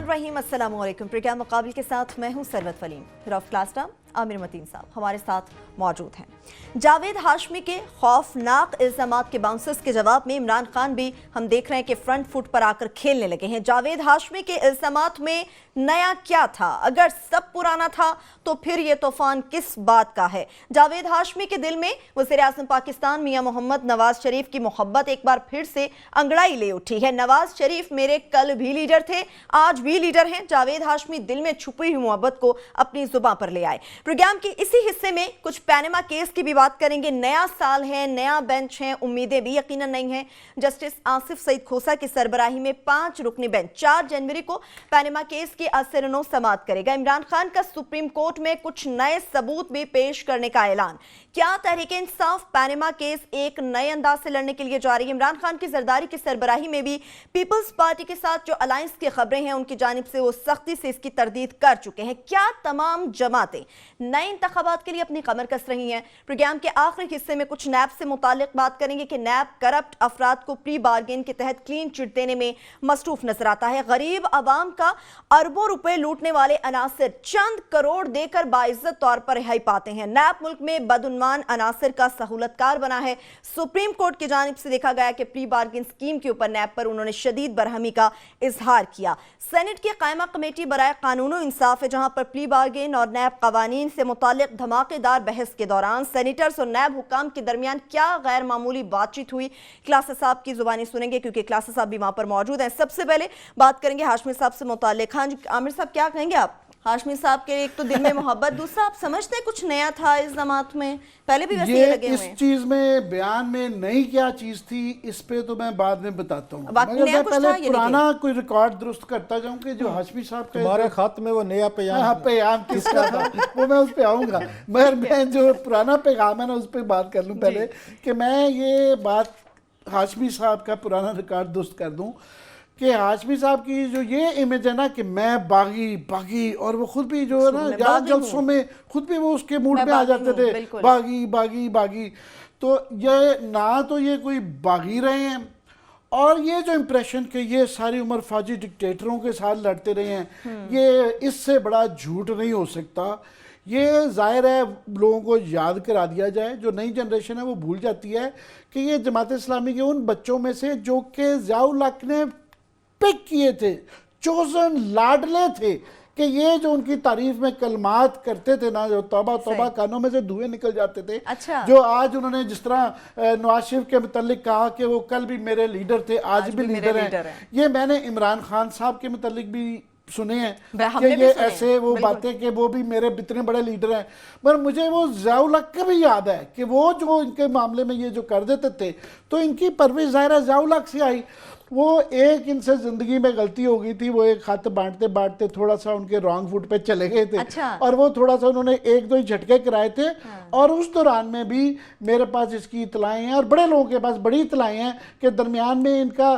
रहमानिर्रहीम। अस्सलाम वालेकुम। प्रोग्राम मुकाबिल के साथ मैं हूं सरवत वलीम। रफ क्लासराम आमिर मतीन साहब हमारे साथ मौजूद हैं। जावेद हाशमी के खौफनाक इल्जामात के बाउंसर्स के जवाब में इमरान खान भी हम देख रहे हैं कि फ्रंट फुट पर आकर खेलने लगे हैं। जावेद हाशमी के इल्जामात में नया क्या था? अगर सब पुराना था तो फिर ये तूफान किस बात का है? जावेद हाशमी के दिल में वज़ीर आज़म पाकिस्तान मियां मोहम्मद नवाज शरीफ की मोहब्बत एक बार फिर से अंगड़ाई ले उठी है। नवाज शरीफ मेरे कल भी लीडर थे, आज भी लीडर हैं। जावेद हाशमी दिल में छुपी हुई मोहब्बत को अपनी जुबान पर ले आए। प्रोग्राम की इसी हिस्से में कुछ पैनामा केस की भी बात करेंगे। नया साल है, नया बेंच है, उम्मीदें भी यकीनन नहीं हैं। जस्टिस आसिफ सईद खोसा की सरबराही में 5 रुकनी बेंच 4 जनवरी को पैनामा केस की असरनो समाअत करेगा। इमरान खान का सुप्रीम कोर्ट में कुछ नए सबूत भी पेश करने का ऐलान। क्या तहरीक इंसाफ पैनामा केस एक नए अंदाज से लड़ने के लिए जा रही है? इमरान खान की जरदारी की सरबराही में भी पीपल्स पार्टी के साथ जो अलायंस की खबरें हैं उनकी जानिब से वो सख्ती से इसकी तरदीद कर चुके हैं। क्या तमाम जमातें नए इंतखाबात के लिए अपनी कमर कस रही हैं? प्रोग्राम के आखिरी हिस्से में कुछ नैब से मुतालिक बात करेंगे कि नैब करप्ट अफराद को प्री बार्गेन के तहत क्लीन चिट देने में मसरूफ नजर आता है। गरीब आवाम का अरबों रुपए लूटने वाले अनासिर चंद करोड़ देकर बाइज्जत तौर पर रिहाई पाते हैं। नैब मुल्क में बदउन्वान अनासिर का सहूलतकार बना है। सुप्रीम कोर्ट की जानिब से देखा गया कि प्री बार्गेन स्कीम के ऊपर नैब पर उन्होंने शदीद बरहमी का इजहार किया। सेनेट की कायमा कमेटी बराए कानून और इंसाफ है, जहां पर प्री बार्गेन और नैब कवानीन से मुतालिक धमाकेदार बहस के दौरान सेनेटर्स और नैब हुक्काम के दरमियान क्या गैर मामूली बातचीत हुई, क्लासा साहब की जुबानी सुनेंगे क्योंकि क्लासा साहब भी वहां पर मौजूद हैं। सबसे पहले बात करेंगे हाशमी साहब से मुतालिक। हाँ जी आमिर साहब, क्या कहेंगे आप? हाशमी साहब के एक तो दिल में मोहब्बत, दूसरा आप समझते हैं कुछ नया था इस जमात में? पहले भी वैसे ये लगे हुए हैं। इस चीज में बयान में नई क्या चीज थी इस पे तो मैं बाद में बताता हूँ। मैं पहले पुराना कोई रिकॉर्ड दुरुस्त करता जाऊं कि जो हाशमी साहब का तुम्हारे खत में वो नया पैगाम किसका था वो मैं उस पे आऊंगा, मगर मैं जो पुराना पैगाम है ना उस पर बात कर लूं पहले कि मैं ये बात हाशमी साहब का पुराना रिकॉर्ड दुरुस्त कर दूं कि हाशमी साहब की जो ये इमेज है ना कि मैं बागी और वो खुद भी जो है ना यार जलसों में खुद भी वो उसके मूड में आ जाते थे, बागी। तो ये ना तो ये कोई बागी रहे हैं और ये जो इम्प्रेशन कि ये सारी उम्र फौजी डिक्टेटरों के साथ लड़ते रहे हैं, ये इससे बड़ा झूठ नहीं हो सकता। ये जाहिर है लोगों को याद करा दिया जाए, जो नई जनरेशन है वो भूल जाती है कि ये जमात इस्लामी के उन बच्चों में से जो कि ज़ियाउल हक ने पिक किए थे, चोजन लाडले थे, कि ये जो उनकी तारीफ में कलमात करते थे ना, जो तौबा तौबा कानों में से धुएं निकल जाते थे। अच्छा। जो आज उन्होंने जिस तरह नवाज शरीफ के मुतालिक कहा कि वो कल भी मेरे लीडर थे, आज भी लीडर हैं, ये मैंने इमरान खान साहब के मुतालिक भी सुने हैं कि ये ऐसे वो बातें कि वो भी मेरे इतने बड़े लीडर हैं। पर मुझे वो ज़ियाउल हक का भी याद है कि वो जो इनके मामले में ये जो कर देते थे, तो इनकी परवरिश ज़ाहिर है ज़ियाउल हक से आई। वो एक इनसे ज़िंदगी में गलती हो गई थी, वो एक खत बांटते बांटते थोड़ा सा उनके रॉन्ग फुट पे चले गए थे। अच्छा। और वो थोड़ा सा उन्होंने 1-2 ही झटके कराए थे। और उस दौरान में भी मेरे पास इसकी इतलाएँ हैं और बड़े लोगों के पास बड़ी इतलाएँ हैं कि दरमियान में इनका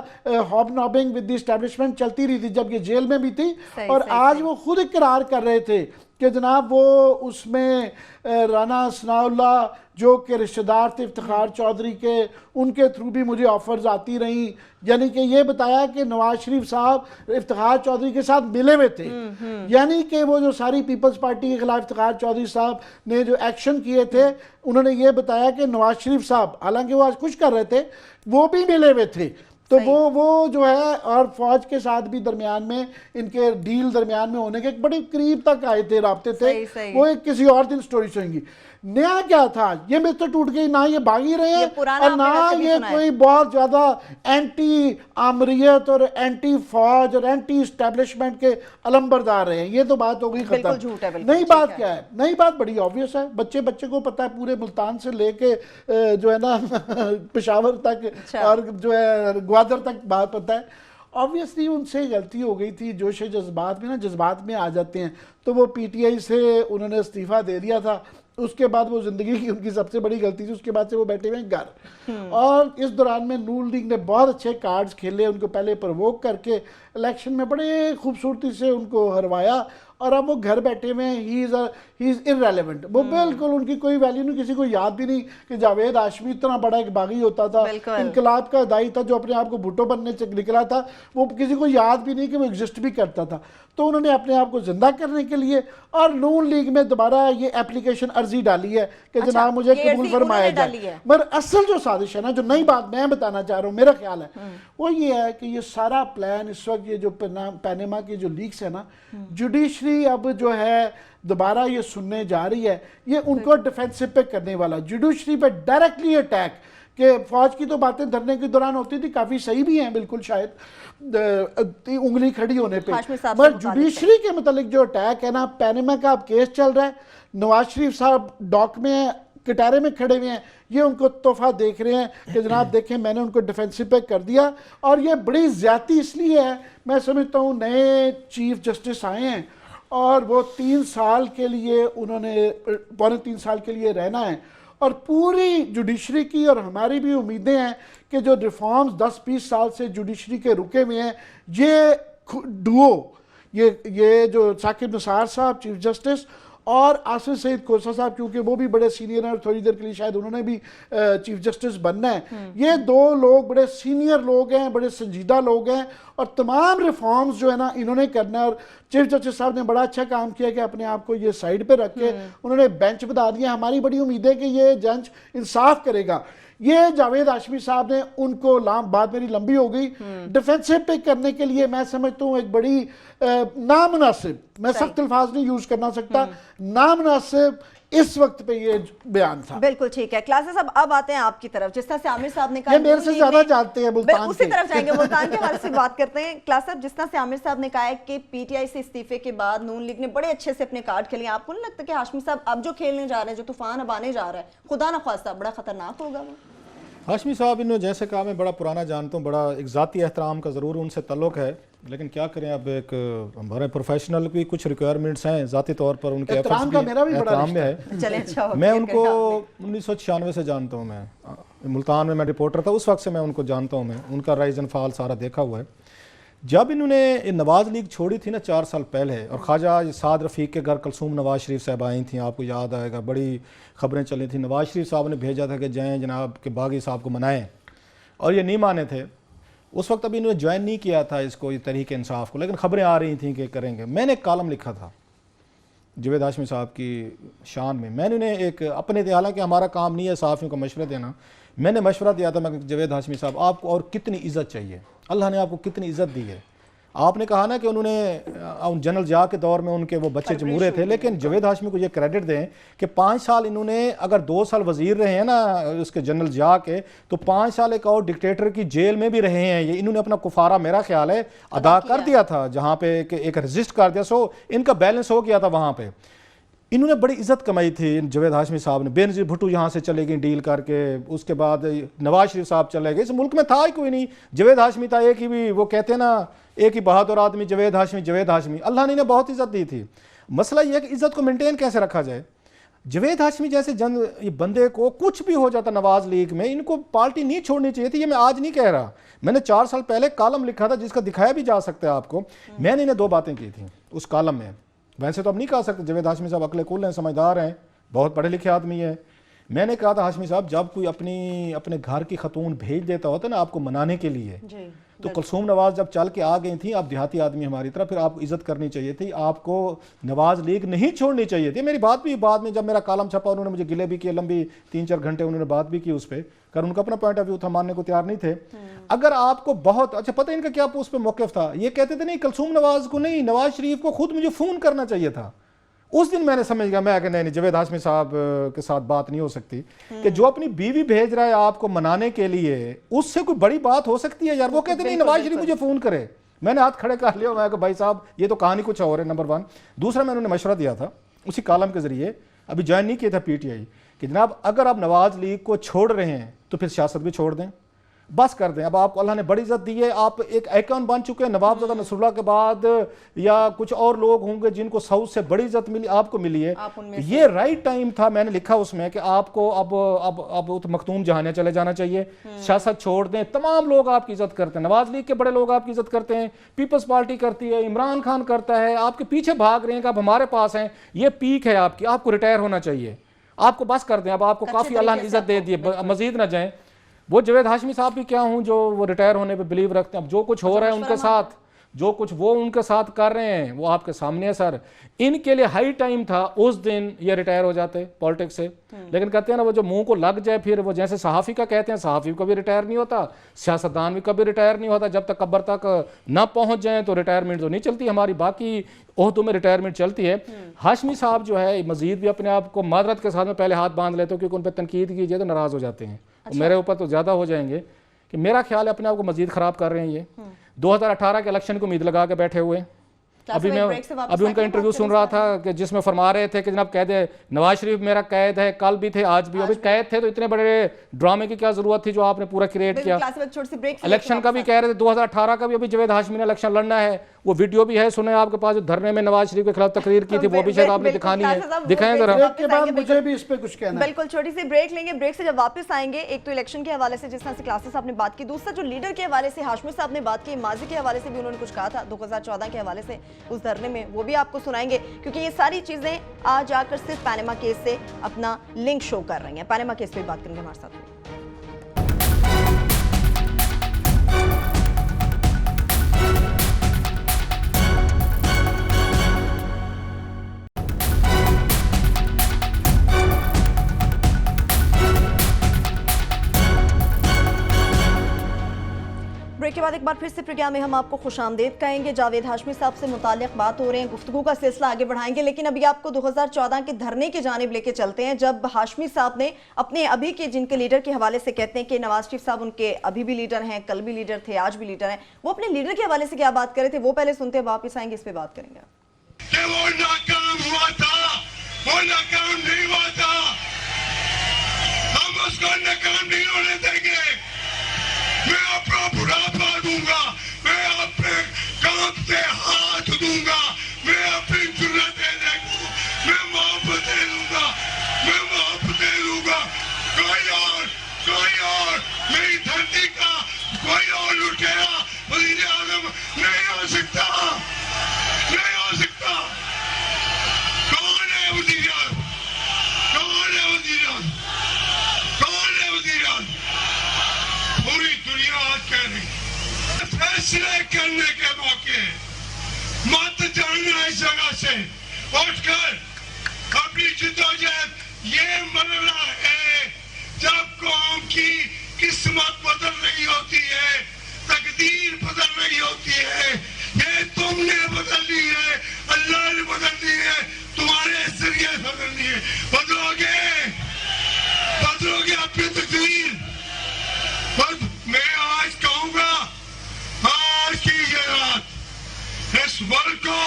हॉब नॉबिंग विद द एस्टैब्लिशमेंट चलती रही थी जब ये जेल में भी थी। और आज वो खुद इकरार कर रहे थे कि जनाब वो उसमें राना सनाउल्लाह जो कि रिश्तेदार थे इफ्तिखार चौधरी के, उनके थ्रू भी मुझे ऑफर्स आती रहीं। यानी कि ये बताया कि नवाज शरीफ साहब इफ्तिखार चौधरी के साथ मिले हुए थे। यानी कि वो जो सारी पीपल्स पार्टी के खिलाफ इफ्तिखार चौधरी साहब ने जो एक्शन किए थे, उन्होंने ये बताया कि नवाज शरीफ साहब, हालांकि वो आज कुछ कर रहे थे, वो भी मिले हुए थे। तो वो जो है और फौज के साथ भी दरमियान में इनके डील दरमियान में होने के बड़ी करीब तक आए थे, राब्ते थे। वो एक किसी और दिन स्टोरी सुनेंगी। नया क्या था? ये मित्र टूट गई, ना ये भागी रहे हैं और ना ये कोई बहुत ज्यादा एंटी आमरीत और एंटी फौज और एंटी एस्टेब्लिशमेंट के अलंबरदार रहे हैं। ये तो बात हो गई खत्म। नई बात क्या है? नई बात बड़ी ऑब्वियस है, बच्चे को पता है, पूरे मुल्तान से लेके जो है ना पेशावर तक और जो है ग्वादर तक बात पता है। ऑब्वियसली उनसे गलती हो गई थी, जोश जज्बात में ना, जज्बात में आ जाते हैं। तो वो पीटीआई से उन्होंने इस्तीफा दे दिया था, उसके बाद वो जिंदगी की उनकी सबसे बड़ी गलती थी। उसके बाद से वो बैठे हुए घर। और इस दौरान में नून लीग ने बहुत अच्छे कार्ड्स खेले, उनको पहले प्रवोक करके इलेक्शन में बड़े खूबसूरती से उनको हरवाया और अब वो घर बैठे हुए हैं, ही इज़ इररेलेवेंट, वो बिल्कुल उनकी कोई वैल्यू नहीं, किसी को याद भी नहीं कि जावेद हाशमी इतना बड़ा एक बागी होता था, इनकलाब का दाई था जो अपने आप को भुट्टो बनने से निकला था, वो किसी को याद भी नहीं कि वो एग्जिस्ट भी करता था। तो उन्होंने अपने आप को जिंदा करने के लिए और नून लीग में दोबारा ये एप्लीकेशन अर्जी डाली है कि जनाब मुझे कबूल फरमाया जाए। मगर असल जो साजिश है ना, जो नई बात मैं बताना चाह रहा हूँ, मेरा ख्याल है वो ये है कि ये सारा प्लान इस वक्त, ये जो पैनामा की जो लीक्स है ना, जुडिशरी अब जो है दोबारा ये सुनने जा रही है, ये उनको डिफेंसिव पे करने वाला, जुडिशरी पे डायरेक्टली अटैक, कि फौज की तो बातें धरने के दौरान होती थी, काफ़ी सही भी हैं बिल्कुल, शायद उंगली खड़ी होने पे, पर जुडिशरी के मतलब जो अटैक है ना, पैनामा का अब केस चल रहा है, नवाज शरीफ साहब डॉक में कटारे में खड़े हुए हैं, ये उनको तोहफा देख रहे हैं कि जनाब देखें मैंने उनको डिफेंसिव पे कर दिया। और ये बड़ी ज्यादती इसलिए है, मैं समझता हूँ नए चीफ जस्टिस आए हैं और वो 3 साल के लिए उन्होंने, पौने 3 साल के लिए रहना है, और पूरी जुडिशरी की और हमारी भी उम्मीदें हैं कि जो रिफॉर्म्स 10-20 साल से जुडिशरी के रुके हुए हैं, ये डुओ, ये जो साकिब निसार साहब चीफ जस्टिस और आसिफ सईद कोसा साहब, क्योंकि वो भी बड़े सीनियर हैं और थोड़ी देर के लिए शायद उन्होंने भी चीफ जस्टिस बनना है, ये 2 लोग बड़े सीनियर लोग हैं, बड़े संजीदा लोग हैं, और तमाम रिफॉर्म्स जो है ना इन्होंने करना है। और चीफ जस्टिस साहब ने बड़ा अच्छा काम किया कि अपने आप को ये साइड पे रख के उन्होंने बेंच बता दिया। हमारी बड़ी उम्मीद है कि ये जंच इंसाफ करेगा। ये जावेद हाशमी साहब ने उनको बात मेरी लंबी हो गई, डिफेंसिव पे करने के लिए मैं समझता हूँ एक बड़ी नामुनासिब, मैं सख्त अल्फाज नहीं यूज करना सकता, नामुनासिब इस वक्त पे ये बयान था। बिल्कुल ठीक है। क्लासेस अब आते हैं आपकी तरफ, जिस तरह से आमिर साहब ने कहा, ये मेरे से ज्यादा जानते हैं मुल्तान उसी तरफ जाएंगे, मुल्तान के हवाले से बात करते हैं। क्लास जिस तरह से आमिर साहब ने कहा है कि पीटीआई से इस्तीफे के बाद नून लीग ने बड़े अच्छे से अपने कार्ड खेले, आपको नहीं लगता कि हाशमी साहब अब जो खेलने जा रहे हैं, जो तूफान अब आने जा रहा है, खुदा न खास्ता बड़ा खतरनाक होगा वो? हाशमी साहब इन्होंने जैसे कहा, मैं बड़ा पुराना जानता हूँ, बड़ा एक ज़ाती एहतराम का ज़रूर उनसे तल्लुक़ है, लेकिन क्या करें, अब एक हमारे प्रोफेशनल भी कुछ रिक्वायरमेंट्स हैं, ज़ाती तौर पर उनके एहतराम में है। मैं उनको 1996 से जानता हूँ, मैं मुल्तान में मैं रिपोर्टर था, उस वक्त से मैं उनको जानता हूँ, मैं उनका राइज एंड फॉल सारा देखा हुआ है। जब इन्होंने नवाज़ लीग छोड़ी थी ना 4 साल पहले, और ख्वाजा साद रफ़ीक के घर कलसूम नवाज़ शरीफ साहब आई थी, आपको याद आएगा, बड़ी ख़बरें चली थी, नवाज़ शरीफ साहब ने भेजा था कि जाएँ जनाब के बागी साहब को मनाएं, और ये नहीं माने थे। उस वक्त अभी इन्होंने ज्वाइन नहीं किया था इसको, ये तहरीक इंसाफ को, लेकिन ख़बरें आ रही थी कि करेंगे। मैंने एक कॉलम लिखा था जावेद हाशमी साहब की शान में, मैंने उन्हें एक अपने, हालांकि हमारा काम नहीं है सहाफ़ियों को मशवरा देना, मैंने मशवरा दिया था, मैं जावेद हाशमी साहब आपको और कितनी इज़्ज़त चाहिए, अल्लाह ने आपको कितनी इज़्ज़त दी है। आपने कहा ना कि उन्होंने जनरल जिया के दौर में उनके वो बच्चे जमूरे थे, लेकिन जावेद हाशमी को ये क्रेडिट दें कि 5 साल इन्होंने, अगर 2 साल वजीर रहे हैं ना उसके जनरल जिया के, तो 5 साल एक और डिक्टेटर की जेल में भी रहे हैं। ये इन्होंने अपना कुफारा, मेरा ख्याल है, अदा कर दिया था, जहाँ पे एक रजिस्ट कर दिया, सो इनका बैलेंस हो गया था वहाँ पे। इन्होंने बड़ी इज्जत कमाई थी जावेद हाशमी साहब ने। बेनज़ीर भुट्टो यहाँ से चले गए डील करके, उसके बाद नवाज शरीफ साहब चले गए, इस मुल्क में था ही कोई नहीं, जावेद हाशमी था, एक ही भी वो कहते हैं ना, एक ही बहादुर आदमी जावेद हाशमी, जावेद हाशमी। अल्लाह ने बहुत इज्जत दी थी। मसला यह है कि इज्जत को मेंटेन कैसे रखा जाए। जावेद हाशमी जैसे ये बंदे को कुछ भी हो जाता नवाज लीग में, इनको पार्टी नहीं छोड़नी चाहिए थी। ये मैं आज नहीं कह रहा, मैंने 4 साल पहले कॉलम लिखा था जिसका दिखाया भी जा सकता है आपको। मैंने इन्हें 2 बातें की थी उस कॉलम में। वैसे तो अब नहीं कह सकते, जावेद हाशमी साहब अकले कुल हैं, समझदार हैं, बहुत पढ़े लिखे आदमी हैं। मैंने कहा था हाशमी साहब, जब कोई अपने घर की खतून भेज देता होता ना आपको मनाने के लिए, तो कुलसूम नवाज जब चल के आ गई थी, आप देहाती आदमी हमारी तरह, फिर आपको इज्जत करनी चाहिए थी, आपको नवाज लीग नहीं छोड़नी चाहिए थी। मेरी बात भी बाद में जब मेरा कॉलम छपा, उन्होंने मुझे गिले भी किए, लंबी 3-4 घंटे उन्होंने बात भी की उस पर, कर उनका अपना पॉइंट ऑफ व्यू था, मानने को तैयार नहीं थे। अगर आपको बहुत अच्छा पता है इनका क्या उस पर मौक़िफ़ था, ये कहते थे नहीं कुलसूम नवाज को नहीं, नवाज शरीफ को खुद मुझे फ़ोन करना चाहिए था। उस दिन मैंने समझ गया, मैं नहीं, जावेद हाशमी साहब के साथ बात नहीं हो सकती कि जो अपनी बीवी भेज रहा है आपको मनाने के लिए, उससे कोई बड़ी बात हो सकती है यार। वो कहते नहीं नवाज शरीफ मुझे फ़ोन करे, मैंने हाथ खड़े कर लिया, मैं भाई साहब ये तो कहानी कुछ और है, नंबर 1। दूसरा मैंने उन्हें मशवरा दिया था उसी कॉलम के ज़रिए, अभी ज्वाइन नहीं किया था पीटीआई, कि जनाब अगर आप नवाज लीग को छोड़ रहे हैं तो फिर सियासत भी छोड़ दें, बस कर दें। अब आपको अल्लाह ने बड़ी इज्जत दी है, आप एक आइकॉन बन चुके हैं। नवाबजादा नसरुल्लाह के बाद या कुछ और लोग होंगे जिनको साउथ से बड़ी इज्जत मिली, आपको मिली है। ये राइट टाइम था, मैंने लिखा उसमें कि आपको अब तो मखतूम जहाने चले जाना चाहिए, सियासत छोड़ दें। तमाम लोग आपकी इज्जत करते हैं, नवाज लीग के बड़े लोग आपकी इज्जत करते हैं, पीपल्स पार्टी करती है, इमरान खान करता है, आपके पीछे भाग रहे हैं कि आप हमारे पास हैं। ये पीक है आपकी, आपको रिटायर होना चाहिए, आपको बस कर दें। अब आपको काफी अल्लाह ने इज्जत दे दी है, मजीद ना जाएं। वो जावेद हाशमी साहब भी क्या हूं जो वो रिटायर होने पे बिलीव रखते हैं। अब जो कुछ हो रहा है उनके साथ, जो कुछ वो उनके साथ कर रहे हैं वो आपके सामने है सर। इनके लिए हाई टाइम था उस दिन ये रिटायर हो जाते पॉलिटिक्स से, लेकिन कहते हैं ना वो जो मुंह को लग जाए, फिर वो जैसे सहाफ़ी का कहते हैं, सहाफ़ी कभी रिटायर नहीं होता, सियासतदान भी कभी रिटायर नहीं होता। जब तक कब्र तक ना पहुंच जाए तो रिटायरमेंट तो नहीं चलती हमारी, बाकी ओहदों में रिटायरमेंट चलती है। हाशमी साहब जो है मजीद भी अपने आप को मादरत के साथ में पहले हाथ बांध लेते हो, क्योंकि उन पर तनकीद कीजिए तो नाराज़ हो जाते हैं। अच्छा। मेरे ऊपर तो ज़्यादा हो जाएंगे कि मेरा ख्याल है अपने आप को मजीद ख़राब कर रहे हैं ये। 2018 के इलेक्शन को उम्मीद लगा के बैठे हुए। अभी उनका इंटरव्यू सुन रहा था कि जिसमें फरमा रहे थे कि जनाब कैद है, नवाज शरीफ मेरा कैद है, कल भी थे आज भी। अभी कैद थे तो इतने बड़े ड्रामे की क्या जरूरत थी जो आपने पूरा क्रिएट किया। इलेक्शन का भी कह रहे थे 2018 का भी, अभी जावेद हाशमी ने इलेक्शन लड़ना है, वो वीडियो भी है सुने आपके पास, जो धरने में नवाज शरीफ के खिलाफ तकरीर की थी, वो भी शायद आपने दिखानी है, दिखाएं जरा। मुझे भी इस पे कुछ कहना है। बिल्कुल, छोटी सी ब्रेक लेंगे, ब्रेक से जब वापस आएंगे, एक तो इलेक्शन के हवाले से जिस तरह से क्लासेस आपने बात की, दूसरा जो लीडर के हवाले से हाशमी साहब ने बात की, माजी के हवाले से भी उन्होंने कुछ कहा था 2014 के हवाले से उस धरने में, वो भी आपको सुनाएंगे, क्योंकि ये सारी चीजें आज आकर सिर्फ पैनामा केस से अपना लिंक शो कर रही हैं। पैनामा केस पे बात करेंगे हमारे साथ। ब्रेक के बाद एक बार फिर से प्रोग्राम में हम आपको खुशामदीद कहेंगे। जावेद हाशमी साहब से मुताल्लिक बात हो रहे हैं, गुफ्तगू का सिलसिला आगे बढ़ाएंगे, लेकिन अभी आपको 2014 के धरने की जानिब लेके चलते हैं, जब हाशमी साहब ने अपने अभी के जिनके लीडर के हवाले से कहते हैं कि नवाज शरीफ साहब उनके अभी भी लीडर हैं, कल भी लीडर थे, आज भी लीडर हैं, वो अपने लीडर के हवाले से क्या बात कर रहे थे वो पहले सुनते हैं, वापस आएंगे इस पर बात करेंगे। वो नाकाम हुआ था, वो नाकाम नहीं हुआ था, हम उसको नाकाम नहीं होने देंगे। मैं अपना बुढ़ापा दूंगा, मैं अपने काम से हाथ दूंगा, मैं अपनी जुर्रतें देखूं, मैं मोहब्बत दे दूंगा, मैं मोहब्बत दे दूंगा। कोई और मेरी धरती का कोई और लुटेरा वज़ीर आज़म नहीं हो सकता, नहीं हो सकता। कौन है वज़ीर आज़म? कौन है वज़ीर आज़म? कौन है वज़ीर आज़म? पूरी दुनिया आज कह रही फैसले करने के मौके मत जानना इस जगह से उठकर अपनी जिद्दोजहद ये मरना है। जब कौम की किस्मत बदल रही होती है, तकदीर बदल रही होती है, ये तुमने बदलनी है, अल्लाह ने बदलनी है, तुम्हारे जरिए बदलनी है। बदलोगे, बदलोगे अपनी तकदीर। मैं आज कहूंगा, आज की ये रात इस मुल्क को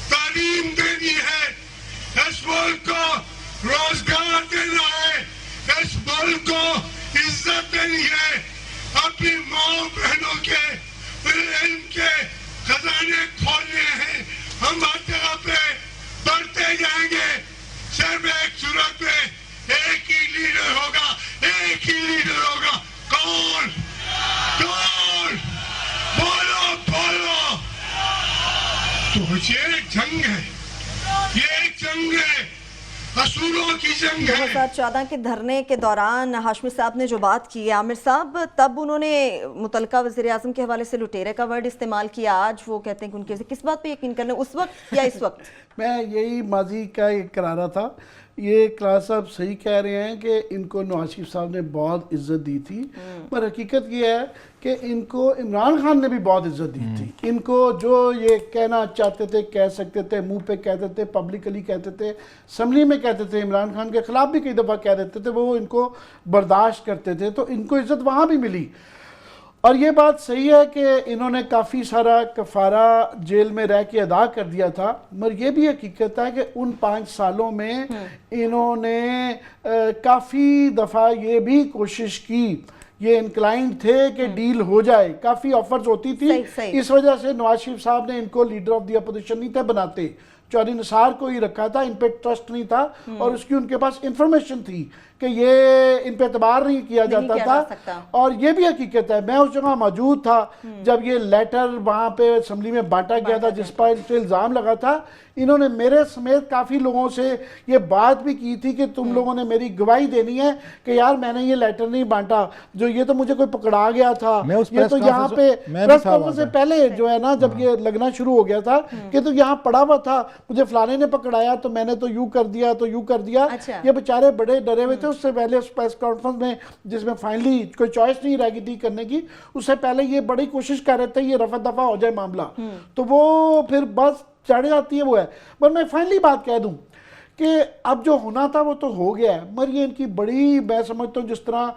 तालीम देनी है, इस मुल्क को रोजगार देना है, इस मुल्क को इज्जत देनी है, अपनी माँ बहनों के इल्म के खजाने खोलने हैं। हम हर जगह पे बढ़ते जाएंगे, सिर्फ एक सूरत में एक ही लीडर होगा, एक ही लीडर होगा। कौन? कौन? बोलो, बोलो। तो ये एक जंग है, ये एक जंग है, असूलों की जंग है। 2014 के धरने के दौरान हाशमी साहब ने जो बात की है, आमिर साहब, तब उन्होंने मुतलका वज़ीर आज़म के हवाले से लुटेरे का वर्ड इस्तेमाल किया, आज वो कहते हैं कि उनके किस बात पे यकीन करना, उस वक्त या इस वक्त? मैं यही माजी का एक करारा था। ये क्लास साहब सही कह रहे हैं कि इनको नवाज शरीफ साहब ने बहुत इज्जत दी थी, पर हकीकत ये है कि इनको इमरान खान ने भी बहुत इज्जत दी थी। इनको जो ये कहना चाहते थे कह सकते थे, मुंह पे कहते थे, पब्लिकली कहते थे, असम्बली में कहते थे, इमरान खान के खिलाफ भी कई दफ़ा कह देते थे, वो इनको बर्दाश्त करते थे, तो इनको इज्जत वहाँ भी मिली। और ये बात सही है कि इन्होंने काफ़ी सारा कफ़ारा जेल में रह के अदा कर दिया था, मगर ये भी हकीकत है कि उन 5 सालों में इन्होंने काफ़ी दफ़ा ये भी कोशिश की ये इंक्लाइंड थे कि डील हो जाए, काफ़ी ऑफर्स होती थी। सही। इस वजह से नवाज शरीफ साहब ने इनको लीडर ऑफ द अपोजिशन नहीं थे बनाते, चौधरी निसार को ही रखा था, इन पे ट्रस्ट नहीं था और उसकी उनके पास इंफॉर्मेशन थी कि ये इन पे एतबार नहीं किया जाता था। और ये भी हकीकत है, मैं उस जगह मौजूद था जब ये लेटर वहाँ पे असेंबली में बांटा गया था जिस पर इल्ज़ाम लगा था। इन्होंने मेरे समेत काफ़ी लोगों से ये बात भी की थी कि तुम लोगों ने मेरी गवाही देनी है कि यार मैंने ये लेटर नहीं बांटा, जो ये तो मुझे कोई पकड़ा गया था, ये तो यहाँ पे प्रेस कॉन्फ्रेंस से पहले जो है ना, जब ये लगना शुरू हो गया था कि तो यहाँ पड़ा हुआ था, मुझे फलाने ने पकड़ाया तो मैंने तो यूँ कर दिया तो यूँ कर दिया। ये बेचारे बड़े डरे हुए थे। उससे पहले उस प्रेस कॉन्फ्रेंस में जिसमें फाइनली कोई चॉइस नहीं रह गई थी करने की, उससे पहले ये बड़ी कोशिश कर रहे थे ये रफा दफा हो जाए मामला, तो वो फिर बस चढ़ जाती है वो है। पर मैं फाइनली बात कह दूं कि अब जो होना था वो तो हो गया है, मगर ये इनकी बड़ी, मैं समझता हूँ जिस तरह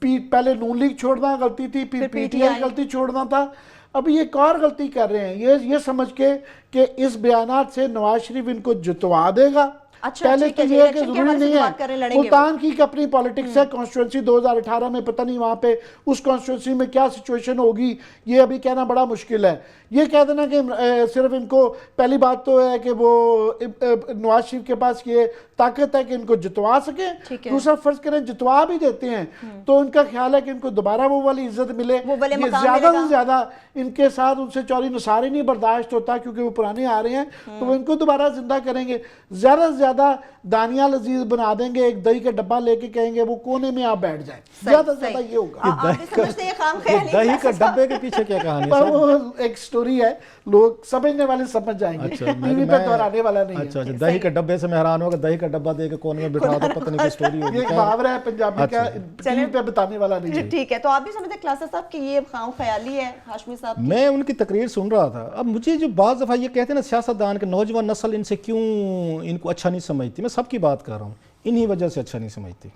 पहले नून लीग छोड़ना गलती थी, फिर पीटीआई गलती छोड़ना था, अब ये एक और गलती कर रहे हैं ये समझ के कि इस बयानात से नवाज शरीफ इनको जितवा देगा। पहले तो ये है कि जरूरी नहीं है, मुल्तान की अपनी पॉलिटिक्स है, कॉन्स्टिट्यूंसी 2018 में पता नहीं वहाँ पे उस कॉन्स्टिट्यूंसी में क्या सिचुएशन होगी ये अभी कहना बड़ा मुश्किल है। ये कह देना कि सिर्फ इनको, पहली बात तो है कि वो नवाज शरीफ के पास ये ताकत है कि इनको जितवा सके, दूसरा फर्ज करें जितवा भी देते हैं तो उनका ख्याल है कि इनको दोबारा वो वाली इज्जत मिले, ज्यादा से ज्यादा इनके साथ उनसे चौधरी निसार ही नहीं बर्दाश्त होता क्योंकि वो पुराने आ रहे हैं, तो वो इनको दोबारा जिंदा करेंगे, ज्यादा से ज्यादा दानियाल अजीज बना देंगे, एक दही का डब्बा लेके कहेंगे वो कोने में आप बैठ जाए, ज्यादा से ज्यादा ये होगा। दही का डब्बे के पीछे क्या कहानी है? वो एक स्टोरी है, लोग समझने वाले समझ जाएंगे, टीवी पे दोहराने वाला नहीं है। अच्छा, दही के डब्बे से मैं हैरान होगा, दही का डब्बा दे के कोने में बिठा दो, पता नहीं क्या स्टोरी होगी। ये एक मुहावरा है पंजाबी का, टीवी पे बताने वाला नहीं है। ठीक है, तो आप भी समझते क्लासा साहब कि ये खाम ख्याली है हाशमी साहब? मैं उनकी तकरीर सुन रहा था। अब मुझे जो बाज़ दफ़ा ये कहते हैं ना सियासतदान के नौजवान नस्ल इनसे क्यों इनको अच्छा नहीं समझती, मैं सबकी बात कर रहा हूँ, इन्हीं वजह से अच्छा नहीं समझती।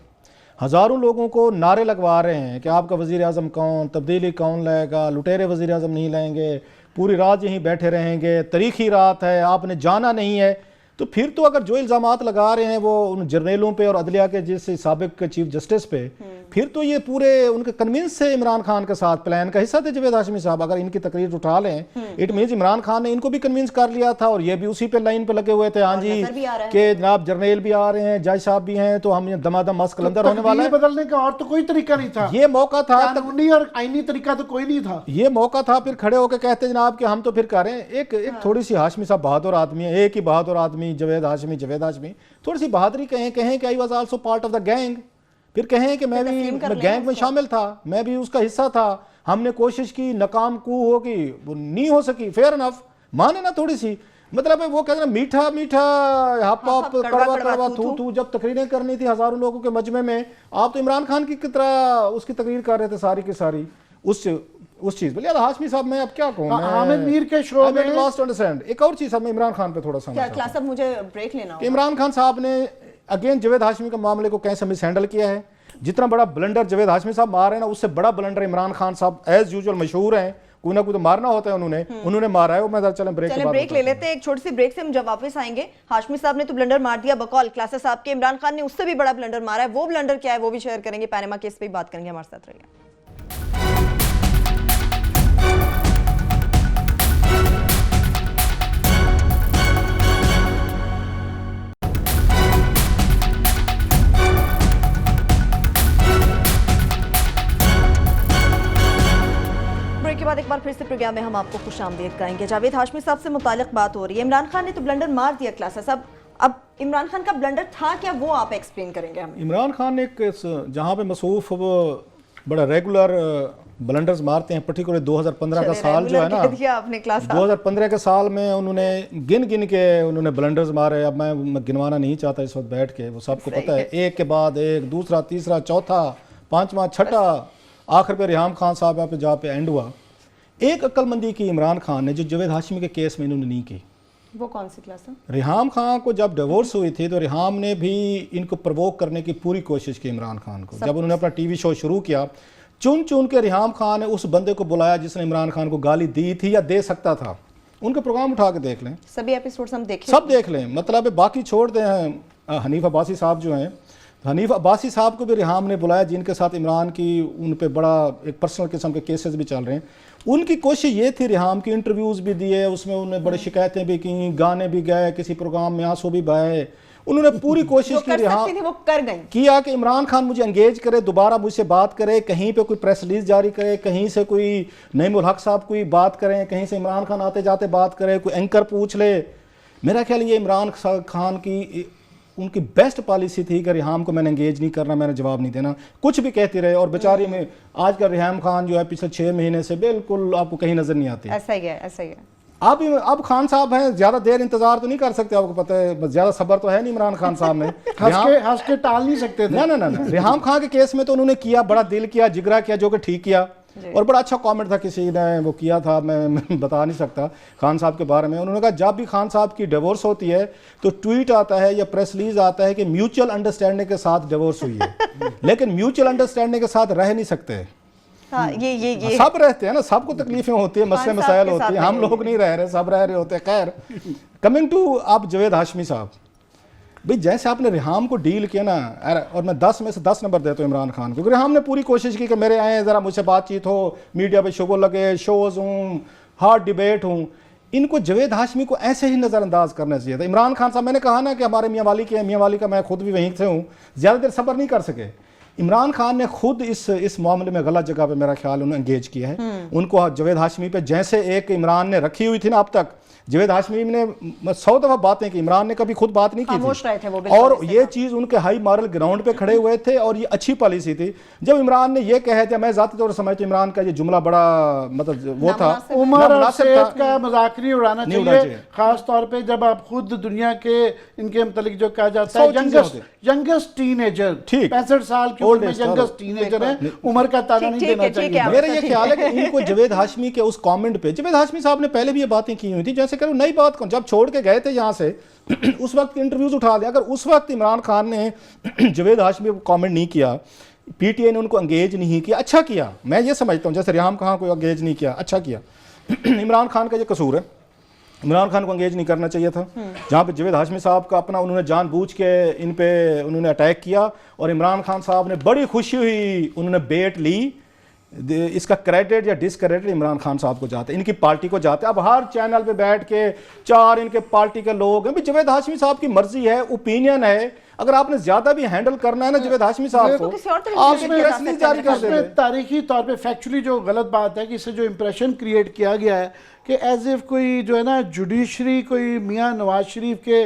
हज़ारों लोगों को नारे लगवा रहे हैं कि आपका वज़ीर आज़म कौन, तब्दीली कौन लाएगा, लुटेरे वज़ीर आज़म नहीं लाएंगे, पूरी रात यहीं बैठे रहेंगे, तारीखी रात है, आपने जाना नहीं है। तो फिर तो अगर जो इल्ज़ामात लगा रहे हैं वो उन जर्नलों पे और अदलिया के जैसे साबिक चीफ जस्टिस पे, फिर तो ये पूरे उनके कन्विंस से इमरान खान के साथ प्लान का हिस्सा थे जावेद हाशमी साहब। अगर इनकी तकरीर उठा लें, इट मीन्स इमरान खान ने इनको भी कन्विंस कर लिया था और ये भी उसी पे लाइन पे लगे हुए थे। हाँ जी कि जनाब जर्नल भी आ रहे हैं, जज साहब भी हैं, तो हम दमादम मस्त कलंदर होने वाला है। बदलने का और तो कोई तरीका नहीं था, ये मौका था, कानूनी और आईनी तरीका तो कोई नहीं था, ये मौका था। फिर खड़े होकर कहते जनाब कि हम तो फिर करें एक थोड़ी सी, हाशमी साहब बहादुर आदमी है, एक ही बहादुर आदमी जावेद हाशमी, थोड़ी सी बहादुरी कहें कि I was also part of the gang, फिर कहें कि मैं भी गैंग में शामिल था, मैं भी उसका हिस्सा था, हमने कोशिश की, नाकाम कू होगी, वो नहीं हो सकी, फेयर इनफ, माने ना थोड़ी सी। मतलब है वो कहते हैं मीठा मीठा हप हप कड़वा कड़वा थू थू। जब तकरीरें करनी थी हजारों लोगों के मजमे में, आप तो इमरान खान की तरह उसकी तकरीर कर रहे थे सारी की सारी उस चीज। बोलिए हाशमी साहब मैं अब क्या कहूं, आमिर मीर के शो में लॉस्ट अंडरस्टैंड। एक और चीज मैं इमरान खान पे थोड़ा सा क्लास अब मुझे ब्रेक लेना होगा। इमरान खान साहब ने अगेन जावेद हाशमी के मामले को कैसे मिस हैंडल किया है। जितना बड़ा ब्लंडर जावेद हाशमी साहब मार रहे हैं ना, उससे बड़ा ब्लंडर इमरान खान साहब एज यूजुअल मशहूर हैं, कोई ना कोई तो मारना होता है, उन्होंने मारा है। वो मैं चलें ब्रेक ले लेते हैं, एक छोटी सी ब्रेक से हम जब वापस आएंगे। हाशमी साहब ने तो ब्लंडर मार दिया बकौल क्लासा साहब के, इमरान खान ने उससे भी बड़ा ब्लंडर मारा है, वो ब्लंडर क्या है वो भी शेयर करेंगे, पैनामा केस पे बात करेंगे। हमारे साथ रहिए। के बाद एक बार फिर से प्रोग्राम में हम आपको खुशामदीद करेंगे। जावेद हाशमी साहब से मुतालिक बात हो रही है। इमरान खान ने तो ब्लंडर मार दिया क्लासा साहब, अब इमरान खान का ब्लंडर था क्या, वो आप एक्सप्लेन करेंगे हमें। इमरान खान एक जहां पे मसूफ वो बड़ा रेगुलर ब्लंडर्स मारते हैं, पर्टिकुलर 2015 का साल जो है ना, आपने क्लास 2015 के साल में उन्होंने गिन के उन्होंने ब्लंडर्स मारे। अब मैं गिनवाना नहीं चाहता इस वक्त बैठ के, वो सबको पता है, एक के बाद एक, दूसरा तीसरा चौथा पांचवा छठा, आखिर पे रिहाम खान साहब पे जहाँ पे एंड हुआ। एक अक्लमंदी की इमरान खान ने जो जावेद हाशमी के केस में इन्होंने नहीं की। वो कौन सी क्लास है? रिहाम खान को जब डिवोर्स हुई थी तो रिहाम ने भी इनको प्रवोक करने की पूरी कोशिश की इमरान खान को। जब उन्होंने अपना टीवी शो शुरू किया, चुन चुन के रिहाम खान ने उस बंदे को बुलाया जिसने इमरान खान को गाली दी थी या दे सकता था। उनके प्रोग्राम उठा के देख लें, सभी एपिसोड्स हम देखें, सब देख लें। मतलब बाकी छोड़ दें, हनीफ अब्बासी साहब जो हैं हनीफ अब्बासी साहब को भी रिहाम ने बुलाया, जिनके साथ इमरान की उन पे बड़ा एक पर्सनल किस्म के केसेस भी चल रहे हैं। उनकी कोशिश ये थी, रिहाम की इंटरव्यूज़ भी दिए, उसमें उन्होंने बड़ी शिकायतें भी की, गाने भी गाए, किसी प्रोग्राम में आंसू भी बहाए, उन्होंने पूरी कोशिश की रिहाम वो कर गई किया कि इमरान खान मुझे एंगेज करे, दोबारा मुझसे बात करे, कहीं पे कोई प्रेस रिलीज जारी करे, कहीं से कोई नईमुल हक साहब कोई बात करें, कहीं से इमरान खान आते जाते बात करे, कोई एंकर पूछ ले। मेरा ख्याल ये इमरान खान की उनकी बेस्ट पॉलिसी थी कि रिहाम को मैंने एंगेज नहीं करना, मैंने जवाब नहीं देना, कुछ भी कहती रहे। और बेचारी में आज का रिहाम खान जो है पिछले 6 महीने से बिल्कुल आपको कहीं नजर नहीं आती। ऐसा ही है, ऐसा ही है। अब खान साहब हैं, ज्यादा देर इंतजार तो नहीं कर सकते, आपको पता है, ज्यादा सब्र तो है नहीं इमरान खान साहब में। हंस के टाल नहीं सकते थे। ना रिहाम खान के केस में तो उन्होंने किया, बड़ा दिल किया, जिगरा किया, जो कि ठीक किया। और बड़ा अच्छा कमेंट था, किसी ने वो किया था, मैं बता नहीं सकता खान साहब के बारे में। उन्होंने कहा जब भी खान साहब की डिवोर्स होती है तो ट्वीट आता है या प्रेस रिलीज आता है कि म्यूचुअल अंडरस्टैंडिंग के साथ डिवोर्स हुई है। लेकिन म्यूचुअल अंडरस्टैंडिंग के साथ रह नहीं सकते। हाँ, ये सब रहते हैं ना, सबको तकलीफें होती है, मसले मसाइल होती है, हम लोग नहीं रह रहे, सब रह रहे होते हैं। खैर, कमिंग टू आप जावेद हाशमी साहब, भाई जैसे आपने रिहाम को डील किया ना, और मैं 10 में से 10 नंबर देता हूँ इमरान खान को, क्योंकि रिहाम ने पूरी कोशिश की कि मेरे आए ज़रा मुझसे बातचीत हो, मीडिया पे शोगो लगे, शोज़ हूँ, हार्ड डिबेट हूँ। इनको जावेद हाशमी को ऐसे ही नज़रअंदाज करना चाहिए था। इमरान खान साहब, मैंने कहा ना कि हमारे मियाँ वाली के, मियाँ वाली का मैं खुद भी वहीं से हूँ, ज़्यादा देर सब्र नहीं कर सके। इमरान खान ने खुद इस मामले में गलत जगह पे मेरा ख्याल उन्होंने एंगेज किया है। उनको जावेद हाशमी पे जैसे एक इमरान ने रखी हुई थी ना, अब तक जावेद हाशमी ने 100 दफ़ा बातें की, इमरान ने कभी खुद बात नहीं की थी। और ये चीज़ उनके हाई मॉरल ग्राउंड पे खड़े हुए थे और ये अच्छी पॉलिसी थी। जब इमरान ने ये कहे थे, मैं ज़ाती तौर पर समझता हूं इमरान का ये जुमला बड़ा मतलब वो था, उमर और सेहत का मजाक नहीं उड़ाना चाहिए, खास तौर पे जब आप खुद दुनिया के इनके मतलब जो कहा जाता है यंगेस्ट टीनेजर, 65 साल की उम्र में यंगेस्ट टीनेजर है, उम्र का ताना नहीं देना चाहिए। मेरा ये ख्याल है कि इनको जावेद हाशमी के उस कमेंट पे, जावेद हाशमी साहब ने पहले भी ये बातें की हुई थी, जैसे करो नई बात कौन, जब छोड़ के गए थे यहाँ से उस वक्त इंटरव्यूज उठा दिया। अगर उस वक्त इमरान खान ने जावेद हाशमी को कमेंट नहीं किया, पीटीआई ने उनको एंगेज नहीं किया, अच्छा किया, मैं ये समझता हूँ। जैसे रिहाम खान को एंगेज नहीं किया, अच्छा किया। इमरान खान का ये कसूर है, इमरान खान को एंगेज नहीं करना चाहिए था। जहाँ पे जावेद हाशमी साहब का अपना उन्होंने जानबूझ के इन पे उन्होंने अटैक किया, और इमरान खान साहब ने बड़ी खुशी हुई, उन्होंने बेट ली। इसका क्रेडिट या डिसक्रेडिट इमरान खान साहब को जाता है, इनकी पार्टी को जाता है। अब हर चैनल पे बैठ के 4 इनके पार्टी के लोग हैं, जावेद हाशमी साहब की मर्जी है, ओपिनियन है। अगर आपने ज्यादा भी हैंडल करना है ना जावेद हाशमी साहब को, आप जारी कर देंगे। तारीखी तौर पे फैक्चुअली जो गलत बात है कि इससे जो इंप्रेशन क्रिएट किया गया है कि एज इफ कोई जो है ना जुडिशरी कोई मियाँ नवाज शरीफ के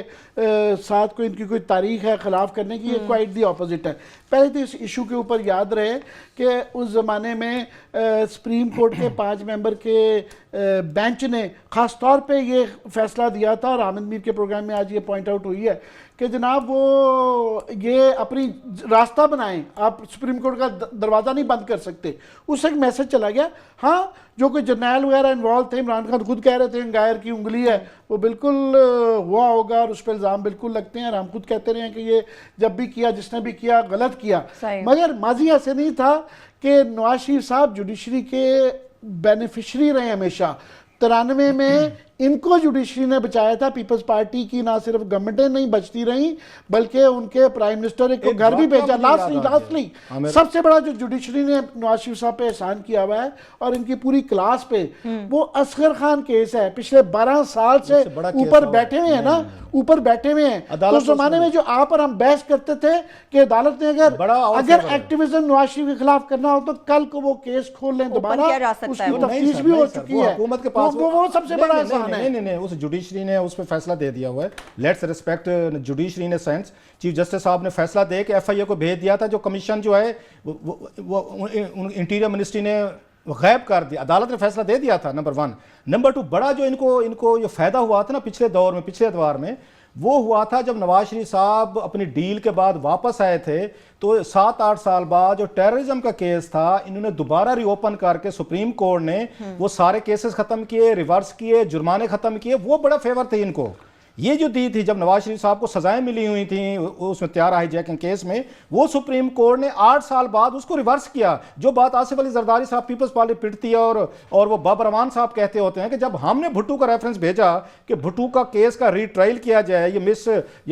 साथ कोई इनकी कोई तारीख है खिलाफ करने की, ये क्वाइट दी ऑपोजिट है। पहले तो इस इशू के ऊपर याद रहे कि उस ज़माने में सुप्रीम कोर्ट के 5 मेंबर के बेंच ने ख़ास तौर पे ये फैसला दिया था, और आमिर मीर के प्रोग्राम में आज ये पॉइंट आउट हुई है कि जनाब वो ये अपनी रास्ता बनाएं, आप सुप्रीम कोर्ट का दरवाज़ा नहीं बंद कर सकते। उससे एक मैसेज चला गया। हाँ, जो कोई जर्नैल वगैरह इन्वॉल्व थे, इमरान खान खुद कह रहे थे गायर की उंगली है, वो बिल्कुल हुआ होगा और उस पर इल्ज़ाम बिल्कुल लगते हैं, और हम खुद कहते रहे हैं कि ये जब भी किया, जिसने भी किया, गलत किया। मगर माजी ऐसे नहीं था कि नवाज शरीफ साहब जुडिशरी के बेनिफिशरी रहे हमेशा। 93 में इनको जुडिशरी ने बचाया था, पीपल्स पार्टी की ना सिर्फ गवर्नमेंटें नहीं बचती रही बल्कि उनके प्राइम मिनिस्टर को घर भी भेजा। लास्टली सबसे बड़ा जो जुडिशरी ने नवाज शरीफ साहब पे एहसान किया हुआ है और इनकी पूरी क्लास पे, वो असगर खान केस है। पिछले 12 साल से ऊपर बैठे हुए हैं ना, ऊपर बैठे हुए हैं। तो उस जमाने में जो आप और हम बहस करते थे कि अदालत ने अगर एक्टिविज्म नवाज शरीफ के खिलाफ करना हो तो कल को वो केस खोल लें दोबारा, उसकी तफ्तीश भी हो चुकी है, हुकूमत के पास वो सबसे बड़ा एहसान है। नहीं, उस जुडिशरी ने उस पर फैसला दे दिया हुआ है। लेट्स रिस्पेक्ट जुडिशरी ने सेंस। चीफ जस्टिस साहब ने फैसला दे के एफआईए को भेज दिया था। जो कमीशन जो है वो इंटीरियर मिनिस्ट्री ने गैब कर दिया, अदालत ने फैसला दे दिया था, नंबर 1। नंबर 2, बड़ा जो इनको ये फायदा हुआ था ना पिछले दौर में, पिछले एतवार में, वो हुआ था जब नवाज शरीफ साहब अपनी डील के बाद वापस आए थे, तो 7-8 साल बाद जो टेररिज्म का केस था, इन्होंने दोबारा रीओपन करके सुप्रीम कोर्ट ने वो सारे केसेस खत्म किए, रिवर्स किए, जुर्माने खत्म किए। वो बड़ा फेवर थे इनको। ये जो दी थी जब नवाज शरीफ साहब को सजाएं मिली हुई थी उसमें त्यार हाईजैकिंग केस में, वो सुप्रीम कोर्ट ने 8 साल बाद उसको रिवर्स किया। जो बात आसिफ अली जरदारी साहब पीपल्स पार्टी पिटती है और वो बाबर रहमान साहब कहते होते हैं कि जब हमने भुट्टो का रेफरेंस भेजा कि भुट्टो का केस का रीट्रायल किया जाए, ये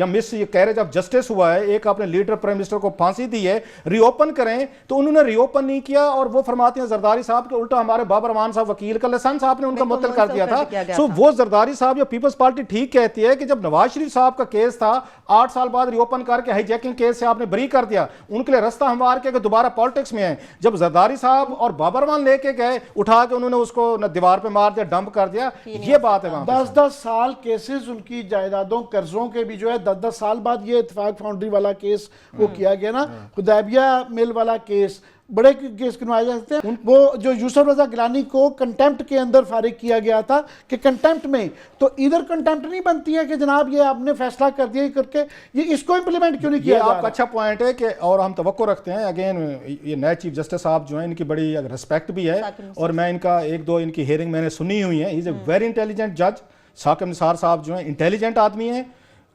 मिस ये कैरेज ऑफ जस्टिस हुआ है, एक आपने लीडर प्राइम मिनिस्टर को फांसी दी है, रीओपन करें, तो उन्होंने रीओपन नहीं किया। और वो फरमाते हैं जरदारी साहब के उल्टा हमारे बाबर रहमान साहब वकील का लाइसेंस आपने उनका मुअत्तल कर दिया था। सो वो जरदारी साहब या पीपल्स पार्टी ठीक कहती है कि जब नवाज शरीफ साहब का केस था 8 साल बाद रीओपन करके हाईजैकिंग केस से आपने बरी कर दिया, उनके लिए रास्ता हमवार के दोबारा पॉलिटिक्स में है। जब जरदारी साहब और बाबर रहमान लेके गए उठा के उन्होंने उसको दीवार पे मार दिया, डंप कर दिया, ये बात है। 10-10 साल केसेस उनकी जायदादों कर्जों के भी जो है 10-10 साल बाद ये इत्तेफाक फाउंड्री वाला केस वो किया गया ना, हुदैबिया मिल वाला केस, बड़े केस गिनवाए जा सकते हैं। वो जो यूसुफ रजा गिलानी को कंटेम्प्ट के अंदर फारिग किया गया था कि कंटेम्प्ट में, तो इधर कंटेम्प्ट नहीं बनती है कि जनाब ये आपने फैसला कर दिया करके ये इसको इंप्लीमेंट क्यों नहीं किया। आपका अच्छा पॉइंट है कि और हम तवक्को रखते हैं अगेन ये नए चीफ जस्टिस साहब जो हैं इनकी बड़ी रिस्पेक्ट भी है और मैं इनका 1-2 इनकी हियरिंग मैंने सुनी हुई है। इज ए वेरी इंटेलिजेंट जज। साकिब निसार साहब जो हैं इंटेलिजेंट आदमी हैं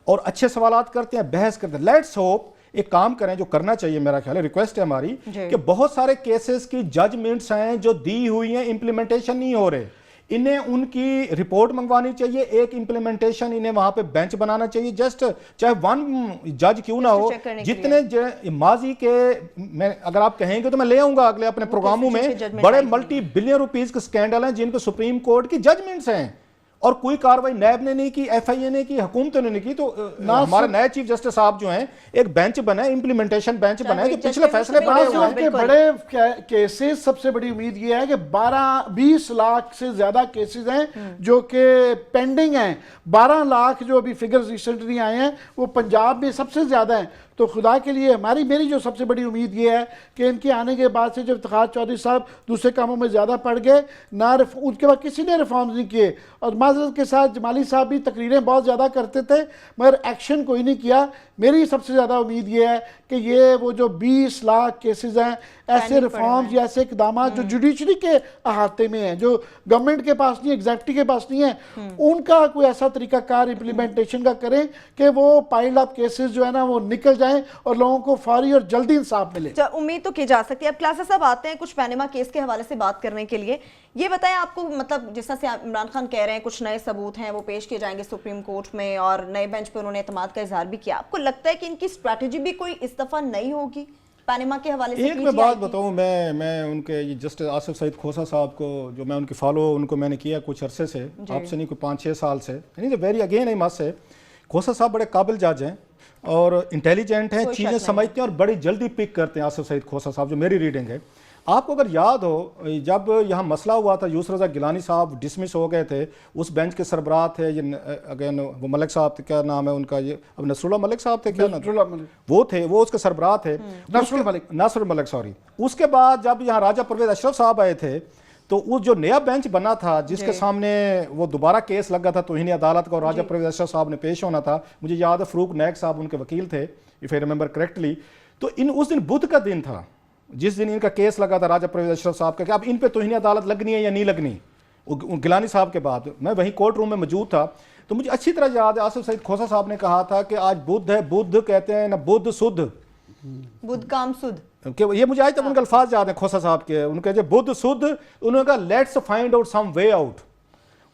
और अच्छे सवाल करते हैं, बहस करते हैं। लेट्स होप एक काम करें जो करना चाहिए, मेरा ख्याल है, रिक्वेस्ट है हमारी कि बहुत सारे केसेस की जजमेंट्स हैं जो दी हुई हैं, इंप्लीमेंटेशन नहीं हो रहे, इन्हें उनकी रिपोर्ट मंगवानी चाहिए, एक इंप्लीमेंटेशन इन्हें वहां पे बेंच बनाना चाहिए, जस्ट चाहे 1 जज क्यों ना हो, जितने माजी के मैं अगर आप कहेंगे तो मैं ले आऊंगा अगले अपने प्रोग्रामों में, बड़े मल्टी बिलियन रुपीज के स्कैंडल हैं जिनको सुप्रीम कोर्ट की जजमेंट्स हैं और कोई कार्रवाई नैब ने नहीं की, FIA ने की, हुकूमतों ने नहीं की। तो हमारे नए चीफ जस्टिस साहब जो हैं एक बेंच बने, इंप्लीमेंटेशन बेंच बने जो पिछले फैसले के बड़े केसेस। सबसे बड़ी उम्मीद ये है कि 12-20 लाख से ज्यादा केसेस हैं जो कि पेंडिंग हैं। 12 लाख जो अभी फिगर्स रिसेंटली आए हैं वो पंजाब में सबसे ज्यादा हैं। तो खुदा के लिए मेरी जो सबसे बड़ी उम्मीद ये है कि इनके आने के बाद से जब इफ्तिखार चौधरी साहब दूसरे कामों में ज़्यादा पड़ गए ना, उनके बाद किसी ने रिफॉर्म्स नहीं किए और माजरत के साथ जमाली साहब भी तकरीरें बहुत ज़्यादा करते थे मगर एक्शन कोई नहीं किया। मेरी सबसे ज़्यादा उम्मीद ये है कि ये वो जो 20 लाख केसेस हैं, ऐसे रिफॉर्म्स या ऐसे इकदाम जो जुडिशरी के अहाते में हैं, जो गवर्नमेंट के पास नहीं, एग्जीक्यूटिव के पास नहीं है, उनका कोई ऐसा तरीकाकार इम्प्लीमेंटेशन का करें कि वो पाइल्ड अप केसेस जो है ना वो निकल जाएं और लोगों को फौरी और जल्दी इंसाफ मिले। उम्मीद तो की जा सकती है। अब क्लासेस साहब आते हैं कुछ पैनामा केस के हवाले से बात करने के लिए। ये बताएं आपको, मतलब जिस तरह से इमरान खान कह रहे हैं कुछ नए सबूत हैं वो पेश किए जाएंगे सुप्रीम कोर्ट में और नए बेंच पर उन्होंने एतमाद का इजहार भी किया, आपको लगता है कि इनकी स्ट्रैटेजी भी कोई इस दफा नहीं होगी पैनामा के हवाले से? एक मैं बात बताऊं, मैं उनके जस्टिस आसिफ सईद खोसा साहब को जो मैं उनकी फॉलो उनको मैंने किया कुछ अरसे से, आपसे नहीं कोई 5-6 साल से, यानी very again I must say, खोसा साहब बड़े काबिल जज हैं और इंटेलिजेंट हैं, चीज़ें समझते हैं और बड़ी जल्दी पिक करते हैं आसिफ सईद खोसा साहब, जो मेरी रीडिंग है। आपको अगर याद हो जब यहाँ मसला हुआ था यूसुफ रजा गिलानी साहब डिसमिस हो गए थे, उस बेंच के सरबराह थे ये अगेन वो मलिक साहब थे, क्या नाम है उनका, ये अब नसरुल्लाह मलिक साहब थे, क्या नाम वो थे, वो उसके सरबराह थे, नसरुल मलिक सॉरी। उसके बाद जब यहाँ राजा परवेज अशरफ साहब आए थे तो उस जो नया बेंच बना था जिसके सामने वो दोबारा केस लगा था तौहीन अदालत का और राजा परवेज अशरफ साहब ने पेश होना था, मुझे याद है फरूक नायक साहब उनके वकील थे इफ आई रिमेंबर करेक्टली। तो उस दिन बुध का दिन था जिस दिन इनका केस लगा था राजा परवेज अशरफ साहब का कि अब इन पे तौहीन अदालत लगनी है या नहीं लगनी, गिलानी साहब के बाद। मैं वहीं कोर्ट रूम में मौजूद था तो मुझे अच्छी तरह याद है आसिफ सईद खोसा साहब ने कहा था कि आज बुध है, बुध कहते हैं ना बुध सुध, बुध काम सुध, ये मुझे आज तक उनके अल्फाज याद है खोसा साहब के, उनके जो बुध सुध, उन्होंने कहा let's find out some way out.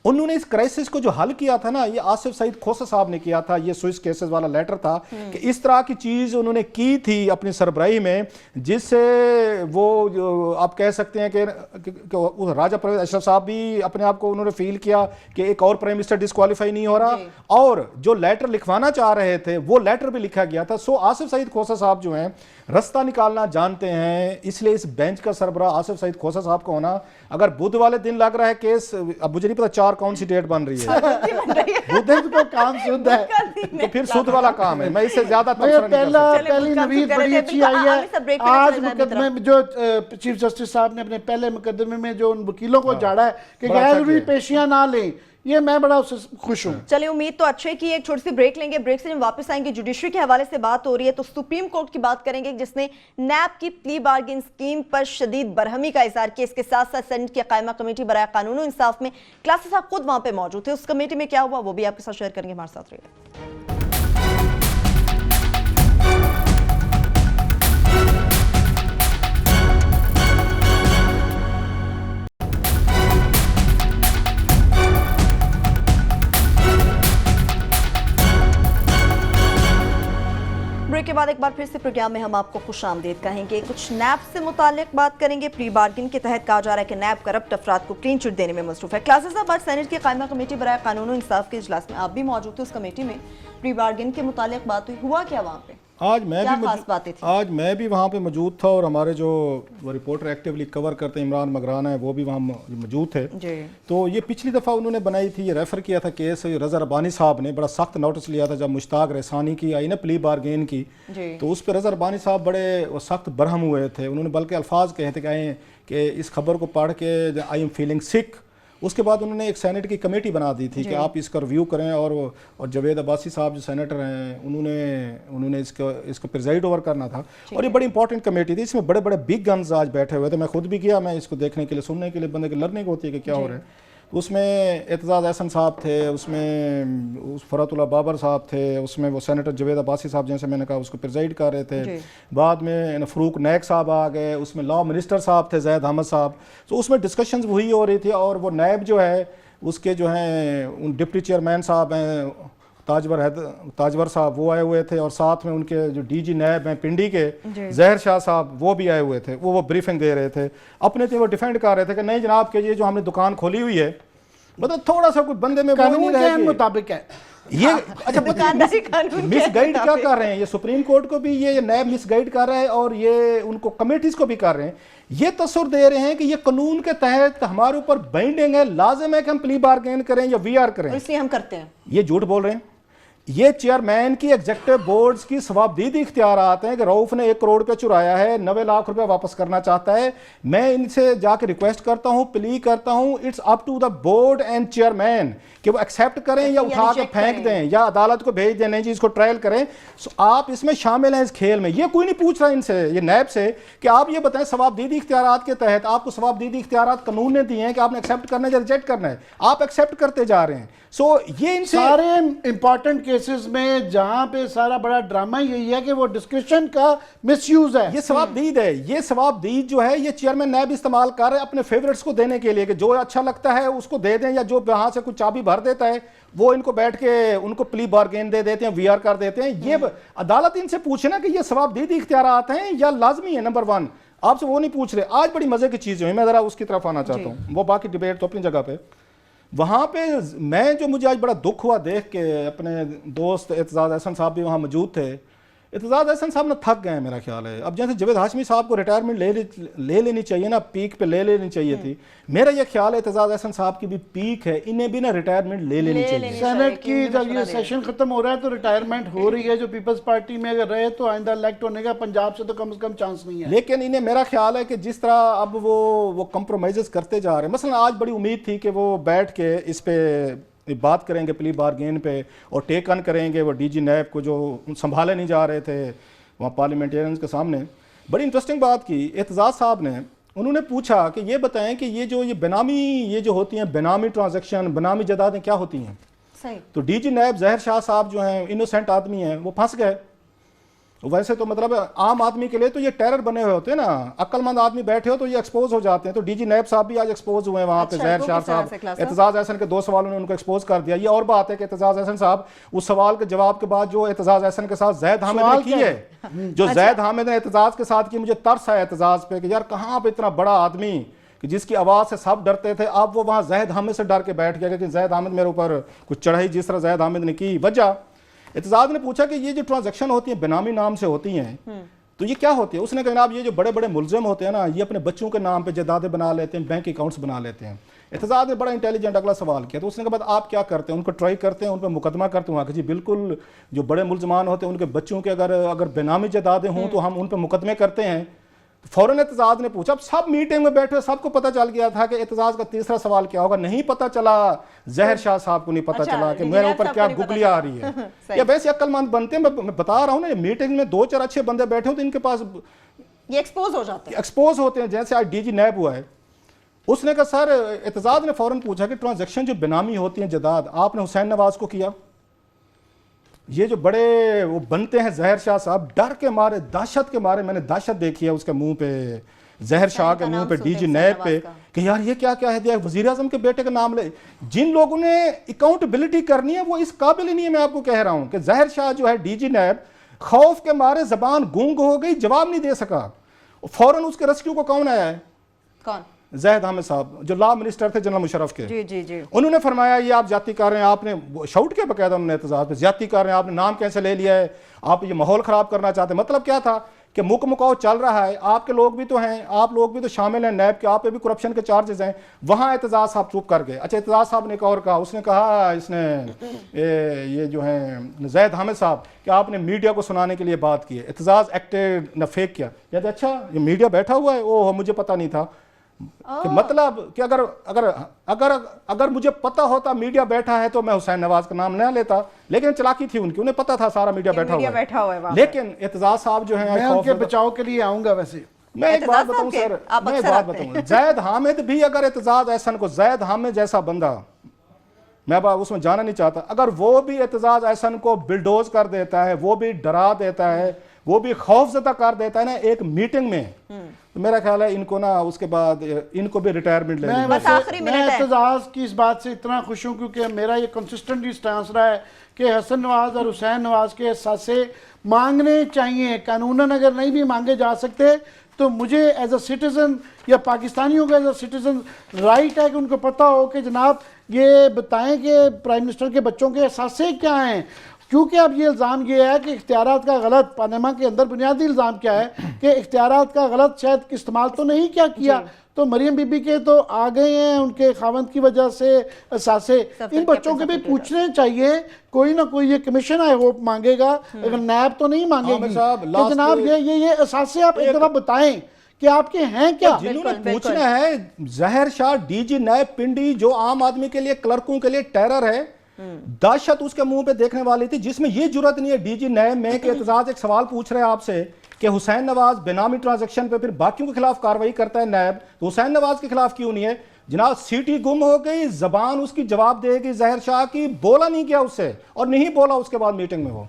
उन्होंने इस क्राइसिस को जो हल किया था ना, ये आसिफ सईद खोसा साहब ने किया था, ये स्विस केसेस वाला लेटर था कि इस तरह की चीज उन्होंने की थी अपनी सरबराही में जिससे वो आप कह सकते हैं कि राजा परवेज अशरफ साहब भी अपने आप को उन्होंने फील किया कि एक और प्राइम मिनिस्टर डिस्क्वालीफाई नहीं हो रहा और जो लेटर लिखवाना चाह रहे थे वो लेटर भी लिखा गया था। सो आसिफ सईद खोसा साहब जो हैं रास्ता निकालना जानते हैं, इसलिए इस बेंच का सरबराह आसिफ सईद खोसा साहब का होना, अगर बुध वाले दिन लग रहा है केस, अब मुझे नहीं पता 4 कौन सी डेट बन रही है, बुध को काम शुद्ध है तो फिर शुद्ध वाला काम है। मैं इससे ज्यादा पहली नवीद बड़ी अच्छी आई है आज मुकदमे में जो चीफ जस्टिस साहब ने अपने पहले मुकदमे में जो उन वकीलों को झाड़ा है कि गैर जरूरी पेशियां ना लें, ये मैं बड़ा उससे खुश हूँ। चलिए, उम्मीद तो अच्छे की। एक छोटी सी ब्रेक लेंगे, ब्रेक से जब वापस आएंगे जुडिशरी के हवाले से बात हो रही है तो सुप्रीम कोर्ट की बात करेंगे जिसने नैब की प्ली बार्गेन स्कीम पर शदीद बरहमी का इजहार किया। इसके साथ साथ सेनेट की कायमा कमेटी बराए कानून इंसाफ में क्लासेस साहब खुद वहां पे मौजूद थे, उस कमेटी में क्या हुआ वो भी आपके साथ शेयर करेंगे। हमारे साथ रहिए। ब्रेक के बाद एक बार फिर से प्रोग्राम में हम आपको खुशामदीद कहेंगे। कुछ नैब से मुतालिक बात करेंगे। प्री बार्गिन के तहत कहा जा रहा है कि नैब करप्ट अफराद को क्लीन चिट देने में मसरूफ है। क्लासेस साहब, आज सेनेट की कायमा कमेटी बराए कानून इंसाफ के इजलास में आप भी मौजूद थे। उस कमेटी में प्री बार्गिन के मुतालिक बात हुई, हुआ क्या वहाँ पे? आज मैं भी वहाँ पे मौजूद था और हमारे जो वो रिपोर्टर एक्टिवली कवर करते हैं इमरान मगराना है वो भी वहाँ मौजूद थे जी। तो ये पिछली दफ़ा उन्होंने बनाई थी, ये रेफ़र किया था केस रज़ा रब्बानी साहब ने, बड़ा सख्त नोटिस लिया था जब मुश्ताक रहसानी की आई ना प्ली बार्गेन की, तो उस पर रज़ा रब्बानी साहब बड़े सख्त बरहम हुए थे। उन्होंने बल्कि अल्फाज कहे थे कि इस खबर को पढ़ के आई एम फीलिंग सिक। उसके बाद उन्होंने एक सेनेट की कमेटी बना दी थी कि आप इसका रिव्यू करें और जवेद अब्बासी साहब जो सेनेटर हैं उन्होंने इसको प्रिजाइड ओवर करना था। और ये बड़ी इंपॉर्टेंट कमेटी थी, इसमें बड़े बड़े बिग गन्स आज बैठे हुए थे। मैं खुद भी गया, मैं इसको देखने के लिए, सुनने के लिए, बंदे की लर्निंग होती है कि क्या हो रहा है। उसमें एतजाज़ अहसन साहब थे, उसमें फरतुल्लाह बाबर साहब थे, उसमें वो सेनेटर जवेद अब्बासी साहब जैसे मैंने कहा उसको प्रिजाइड कर रहे थे। बाद में फ़रूक नैक साहब आ गए, उसमें लॉ मिनिस्टर साहब थे जैद अहमद साहब। तो उसमें डिस्कशंस वही हो रही थी और वो नैब जो है उसके जो हैं उन डिप्टी चेयरमैन साहब हैं ताजवर साहब वो आए हुए थे और साथ में उनके जो डीजी नैब हैं पिंडी के जहर शाह साहब वो भी आए हुए थे। वो ब्रीफिंग दे रहे थे अपने थे, वो डिफेंड कर रहे थे कि नहीं जनाब के ये जो हमने दुकान खोली हुई है मतलब थोड़ा सा कुछ बंदे में कानून के मुताबिक है ये। अच्छा, मिसगाइड क्या कर रहे हैं ये सुप्रीम कोर्ट को भी, ये नैब मिसगाइड कर रहा है और ये उनको कमेटीज को भी कर रहे हैं। ये तस्वीर दे रहे हैं कि ये कानून के तहत हमारे ऊपर बाइंडिंग है, लाजिम है कि हम प्ली बार्गेन करें या वीआर करें, इसलिए हम करते हैं। ये झूठ बोल रहे हैं। ये चेयरमैन की एग्जेक्टिव बोर्ड्स की सवाबदीदी इख्तियारात हैं कि रऊफ ने 1 करोड़ रुपया चुराया है, 90 लाख रुपया वापस करना चाहता है। मैं इनसे जाके रिक्वेस्ट करता हूं, प्ली करता हूं, it's up to the board and chairman कि वो एक्सेप्ट करें या उठा के फेंक दें या अदालत को भेज दें, नहीं जी इसको ट्रायल करें। आप इसमें शामिल हैं इस खेल में। ये कोई नहीं पूछ रहा इनसे, ये नैब से, कि आप ये बताएं सवाबदीदी इख्तियारात के तहत आपको सवाबदीदी इख्तियारात कानून ने दिए हैं कि आपने एक्सेप्ट करना है या रिजेक्ट करना है, आप एक्सेप्ट करते जा रहे हैं। ये इनसे सारे इंपॉर्टेंट केसेस में जहां पे सारा बड़ा ड्रामा यही है कि वो डिस्क्रिप्शन का मिसयूज है। ये सवाबदीद है, ये सवाबदीद जो है ये चेयरमैन नैब इस्तेमाल कर रहे हैं अपने फेवरेट्स को देने के लिए कि जो अच्छा लगता है उसको दे दें या जो वहां से कुछ चाबी भर देता है वो इनको बैठ के उनको प्ली बार्गेन दे देते हैं, वीआर कर देते हैं। ये अदालत इनसे पूछे ना कि ये सवाबदीद इख्तियारात हैं या लाजमी है। नंबर 1 आपसे वो नहीं पूछ रहे। आज बड़ी मजे की चीज हुई, मैं जरा उसकी तरफ आना चाहता हूँ। वो बाकी डिबेट तो अपनी जगह पे, वहाँ पे मैं जो मुझे आज बड़ा दुख हुआ देख के, अपने दोस्त एतजाज़ अहसन साहब भी वहाँ मौजूद थे। एतजाज़ अहसन साहब ना थक गए मेरा ख्याल है। अब जैसे जावेद हाशमी साहब को रिटायरमेंट ले लेनी चाहिए ना, पीक पे ले लेनी चाहिए थी। मेरा ये ख्याल है एतजाज़ अहसन साहब की भी पीक है, इन्हें भी ना रिटायरमेंट ले लेनी चाहिए। सेनेट की जब ये सेशन खत्म हो रहा है तो रिटायरमेंट हो रही है। जो पीपल्स पार्टी में अगर रहे तो आइंदा इलेक्ट होने का पंजाब से तो कम से कम चांस नहीं है। लेकिन इन्हें मेरा ख्याल है कि जिस तरह अब वो कंप्रोमाइज़ करते जा रहे हैं, मसलन आज बड़ी उम्मीद थी कि वो बैठ के इस पे बात करेंगे प्ली बार्गेन पे और टेक ऑन करेंगे वो डीजी नैब को जो संभाले नहीं जा रहे थे वहाँ पार्लियामेंटेरियंस के सामने। बड़ी इंटरेस्टिंग बात की एतजाज़ साहब ने, उन्होंने पूछा कि ये बताएं कि ये बेनामी ये जो होती हैं बेनामी ट्रांजैक्शन, बेनामी जायदादें क्या होती हैं। सही। तो डीजी नैब जहर शाह साहब जो हैं इनोसेंट आदमी हैं, वो फंस गए। वैसे तो मतलब आम आदमी के लिए तो ये टेरर बने हुए होते हैं ना, अक्लमंद आदमी बैठे हो तो ये एक्सपोज हो जाते हैं। तो डीजी नैब साहब भी आज एक्सपोज हुए हैं वहाँ पे। जहर शाह साहब, एतजाज़ अहसन के 2 सवालों ने उनको एक्सपोज कर दिया। ये और बात है कि एतजाज़ अहसन साहब उस सवाल के जवाब के बाद जो एतजाज़ अहसन के साथ जैद हामिद ने की है, जो जैद हामिद ने एतजाज़ के साथ की, मुझे तरस है एतजाज़ पे कि यार कहाँ पे इतना बड़ा आदमी कि जिसकी आवाज़ से सब डरते थे, अब वो वहाँ जैद हामिद से डर के बैठ गया कि जैद हामिद मेरे ऊपर कुछ चढ़ाई जिस तरह जैद हामिद ने की। वजह एतजाज़ ने पूछा कि ये जो ट्रांजैक्शन होती है बेनामी नाम से होती हैं तो ये क्या होती है। उसने कहा जनाब ये जो बड़े बड़े मुलजिम होते हैं ना, ये अपने बच्चों के नाम पे जायदादें बना लेते हैं, बैंक अकाउंट्स बना लेते हैं। एतजाज़ ने बड़ा इंटेलिजेंट अगला सवाल किया। तो उसने कहा आप क्या करते हैं, उनको ट्राई करते हैं, उन पर मुकदमा करते हैं। जी बिल्कुल, जो बड़े मुलजमान होते हैं उनके बच्चों के अगर बेनामी जायदादें हों तो हम उन पर मुकदमे करते हैं। फौरन एतजाज ने पूछा, अब सब मीटिंग में बैठे, सबको पता चल गया था कि एतजाज का तीसरा सवाल क्या होगा, नहीं पता चला। जहर शाह साहब को नहीं पता चला कि मेरे ऊपर क्या गुगलियां आ रही है। या वैसे अक्लमंद बनते हैं, मैं बता रहा हूँ ना, मीटिंग में 2-4 अच्छे बंदे बैठे हो तो इनके पास ये एक्सपोज हो जाते हैं, एक्सपोज होते हैं। जैसे आज डीजी नैब हुआ है, उसने कहा सर, एतजाज ने फौरन पूछा कि ट्रांजैक्शन जो बेनामी होती है जदाद, आपने हुसैन नवाज को किया? ये जो बड़े वो बनते हैं जहर शाह साहब, डर के मारे, दहशत के मारे, मैंने दहशत देखी है उसके मुंह पे, जहर शाह के मुंह पे, डीजी नैब पे, कि यार ये क्या क्या है दिया, वजीर आजम के बेटे का नाम ले। जिन लोगों ने अकाउंटेबिलिटी करनी है वो इस काबिल ही नहीं है। मैं आपको कह रहा हूं कि जहर शाह जो है, डीजी नैब, खौफ के मारे जबान गूंग हो गई, जवाब नहीं दे सका। फौरन उसके रेस्क्यू को कौन आया है? कौन? ज़ैद हामिद साहब, जो लॉ मिनिस्टर थे जनरल मुशर्रफ के। जी जी जी। उन्होंने फरमाया ये आप ज्यादती कर रहे हैं, आपने शाउट किया बकायदा उन्होंने एतजाज पे, ज्यादती कर रहे हैं, आपने नाम कैसे ले लिया है, आप ये माहौल ख़राब करना चाहते हैं। मतलब क्या था कि मुकाव चल रहा है, आपके लोग भी तो हैं, आप लोग भी तो शामिल हैं नैब के, आप पे भी करप्शन के चार्जेस हैं। वहाँ एतजाज साहब चुप कर गए। अच्छा, एतजाज साहब ने एक और कहा, उसने कहा, इसने ये जो हैं ज़ैद हामिद साहब, कि आपने मीडिया को सुनाने के लिए बात की है। एतजाज एक्टेड न फेक किया। कहते अच्छा ये मीडिया बैठा हुआ है, ओह मुझे पता नहीं था। कि मतलब कि अगर अगर अगर अगर मुझे पता होता मीडिया बैठा है तो मैं हुसैन नवाज का नाम न लेता, लेकिन चालाकी थी उनकी, उन्हें पता था सारा मीडिया बैठा हुआ है। लेकिन एतजाज साहब जो है, मैं उनके बचाव के लिए आऊंगा। वैसे मैं एक बात बताऊं सर, मैं एक बात बताऊं, ज़ैद हामिद भी, अगर एतजाज एहसन को, ज़ैद हामिद जैसा बंदा, मैं उसमें जाना नहीं चाहता, अगर वो भी एतजाज एहसन को बिल्डोज कर देता है, वो भी डरा देता है, वो भी खौफजदा कर देता है ना एक मीटिंग में, तो मेरा ख्याल है इनको ना उसके बाद इनको भी रिटायरमेंट ले लेनी। मैं एतजाज की इस बात से इतना खुश हूँ क्योंकि मेरा ये कंसिस्टेंटली स्टांस रहा है कि हसन नवाज और हुसैन नवाज के एहसासे मांगने चाहिए। कानूनन अगर नहीं भी मांगे जा सकते तो मुझे एज अ सिटीज़न या पाकिस्तानियों का एज अ सिटीज़न राइट है कि उनको पता हो कि जनाब ये बताएं कि प्राइम मिनिस्टर के बच्चों के एहसासे क्या हैं। क्योंकि अब ये इल्ज़ाम ये है कि इख्तियारात का गलत, पनामा के अंदर बुनियादी इल्ज़ाम क्या है कि इख्तियारात का गलत शायद इस्तेमाल तो नहीं क्या किया, तो मरियम बीबी के तो आ गए हैं उनके खावंद की वजह से एहसासे। इन बच्चों के भी पूछने चाहिए, कोई ना कोई ये कमीशन आई होप मांगेगा, अगर नैब तो नहीं मांगेगी कि जनाब ये एहसासे आप एक दफ़ा बताएं कि आपके हैं क्या। जिन्होंने पूछना है, जहर शाह, डीजी नैब पिंडी, जो आम आदमी के लिए, क्लर्कों के लिए टेरर है, दहशत उसके मुंह पे देखने वाली थी, जिसमें ये जुर्रत नहीं है डीजी नैब में कि एतजाज एक सवाल पूछ रहे हैं आपसे कि हुसैन नवाज बेनामी ट्रांजैक्शन पे फिर बाकियों के खिलाफ कार्रवाई करता है नैब, तो हुसैन नवाज के खिलाफ क्यों नहीं है? जनाब सीटी गुम हो गई, जबान उसकी जवाब देगी जहर शाह की, बोला नहीं गया उससे और नहीं बोला उसके बाद मीटिंग में वो।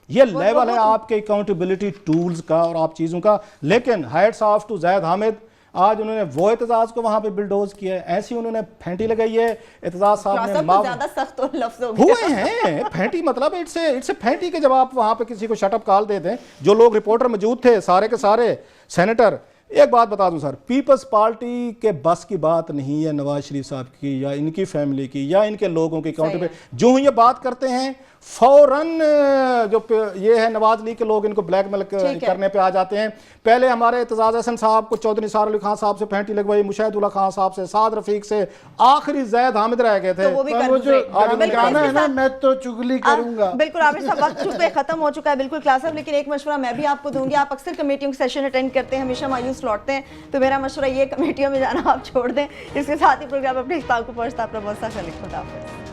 ये लेवल है आपके अकाउंटेबिलिटी टूल्स का और आप चीज़ों का। लेकिन हैट्स ऑफ टू ज़ैद हामिद, आज उन्होंने वो एतजाज को वहां पे बिल्डोज किया है, ऐसी उन्होंने फेंटी लगाई है। एतजाज साहब ने ज्यादा सख्त लफ्ज़ हुए हैं, फेंटी मतलब इट्स ए फेंटी के जब आप वहां पे किसी को शटअप कॉल दे दें, जो लोग रिपोर्टर मौजूद थे सारे के सारे सेनेटर। एक बात बता दूं सर, पीपल्स पार्टी के बस की बात नहीं है नवाज शरीफ साहब की या इनकी फैमिली की या इनके लोगों की अकाउंटेबिलिटी। जो ये बात करते हैं फौरन जो ये है नवाज लीग के लोग इनको ब्लैकमेल करने पे आ जाते हैं। पहले हमारे एतजाज अहसन साहब को चौधरी निसार अली खान साहब से फेंटी लगवाई, मुशाहिदुल्लाह खान साहब से, साद रफीक से, आखिरी ज़ैद हामिद रह गए थे। तो वो भी वो जो गाना है ना, मैं तो चुगली करूंगा। बिल्कुल आमिर साहब, वक्त चुप खत्म हो चुका है बिल्कुल क्लास साहब, लेकिन एक मशवरा मैं भी आपको दूंगी। आप अक्सर कमेटियों के सेशन अटेंड करते हैं, हमेशा मायूस लौटते हैं, तो मेरा मशवरा ये कमेटियों में जाना आप छोड़ दें। इसके साथ ही प्रोग्राम अपने इख्तिताम को पहुंचता है। अपना बहुत सा खुदा हाफिज़।